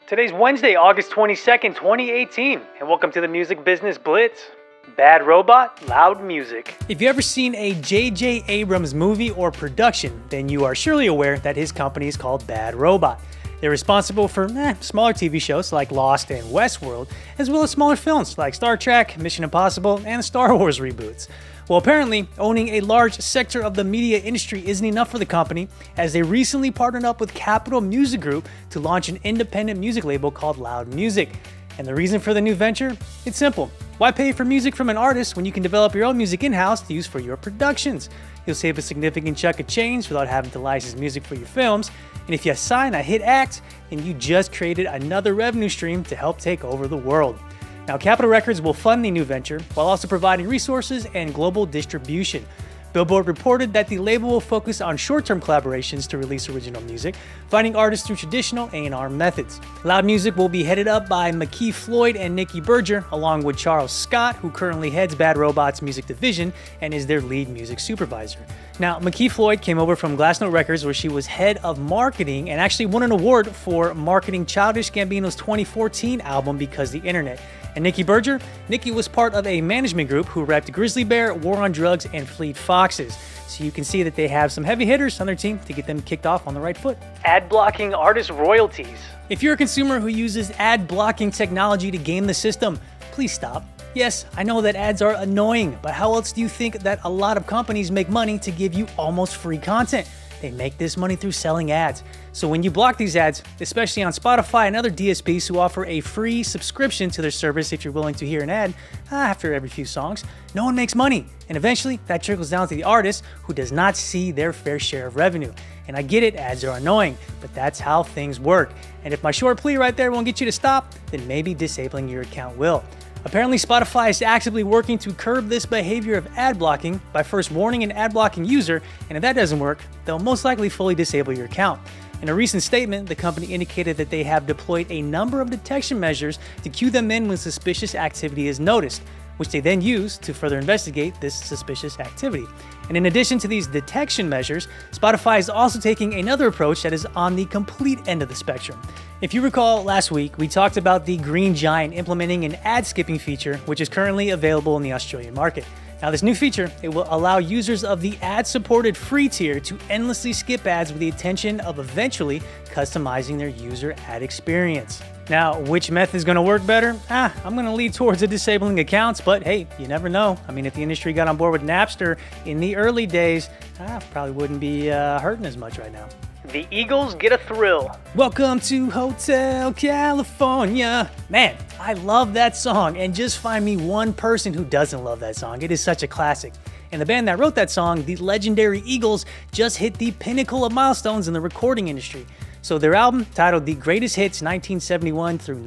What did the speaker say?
Today's Wednesday, August 22nd, 2018, and welcome to the Music Business Blitz. Bad robot, loud music. If you've ever seen a J.J. Abrams movie or production, then you are surely aware that his company is called Bad Robot. They're responsible for smaller TV shows like Lost and Westworld, as well as smaller films like Star Trek, Mission Impossible, and Star Wars reboots. Well, apparently, owning a large sector of the media industry isn't enough for the company, as they recently partnered up with Capitol Music Group to launch an independent music label called Loud Music. And the reason for the new venture? It's simple. Why pay for music from an artist when you can develop your own music in-house to use for your productions? You'll save a significant chunk of change without having to license music for your films. And if you sign a hit act, then you just created another revenue stream to help take over the world. Now, Capitol Records will fund the new venture while also providing resources and global distribution. Billboard reported that the label will focus on short-term collaborations to release original music, finding artists through traditional A&R methods. Loud Music will be headed up by McKee Floyd and Nikki Berger, along with Charles Scott, who currently heads Bad Robot's music division and is their lead music supervisor. Now, McKee Floyd came over from Glassnote Records, where she was head of marketing and actually won an award for marketing Childish Gambino's 2014 album Because the Internet. And Nikki Berger? Nikki was part of a management group who repped Grizzly Bear, War on Drugs, and Fleet Foxes. So you can see that they have some heavy hitters on their team to get them kicked off on the right foot. Ad blocking artist royalties. If you're a consumer who uses ad blocking technology to game the system, please stop. Yes, I know that ads are annoying, but how else do you think that a lot of companies make money to give you almost free content? They make this money through selling ads. So when you block these ads, especially on Spotify and other DSPs who offer a free subscription to their service if you're willing to hear an ad after every few songs, no one makes money. And eventually, that trickles down to the artist who does not see their fair share of revenue. And I get it, ads are annoying, but that's how things work. And if my short plea right there won't get you to stop, then maybe disabling your account will. Apparently, Spotify is actively working to curb this behavior of ad blocking by first warning an ad blocking user, and if that doesn't work, they'll most likely fully disable your account. In a recent statement, the company indicated that they have deployed a number of detection measures to cue them in when suspicious activity is noticed, which they then use to further investigate this suspicious activity. And in addition to these detection measures, Spotify is also taking another approach that is on the complete end of the spectrum. If you recall, last week, we talked about the Green Giant implementing an ad skipping feature, which is currently available in the Australian market. Now, this new feature, it will allow users of the ad-supported free tier to endlessly skip ads with the intention of eventually customizing their user ad experience. Now, which method is going to work better? I'm going to lead towards disabling accounts, but hey, you never know. I mean, if the industry got on board with Napster in the early days, probably wouldn't be hurting as much right now. The Eagles get a thrill. Welcome to Hotel California. Man, I love that song, and just find me one person who doesn't love that song. It is such a classic. And the band that wrote that song, the legendary Eagles, just hit the pinnacle of milestones in the recording industry. So their album, titled The Greatest Hits 1971 through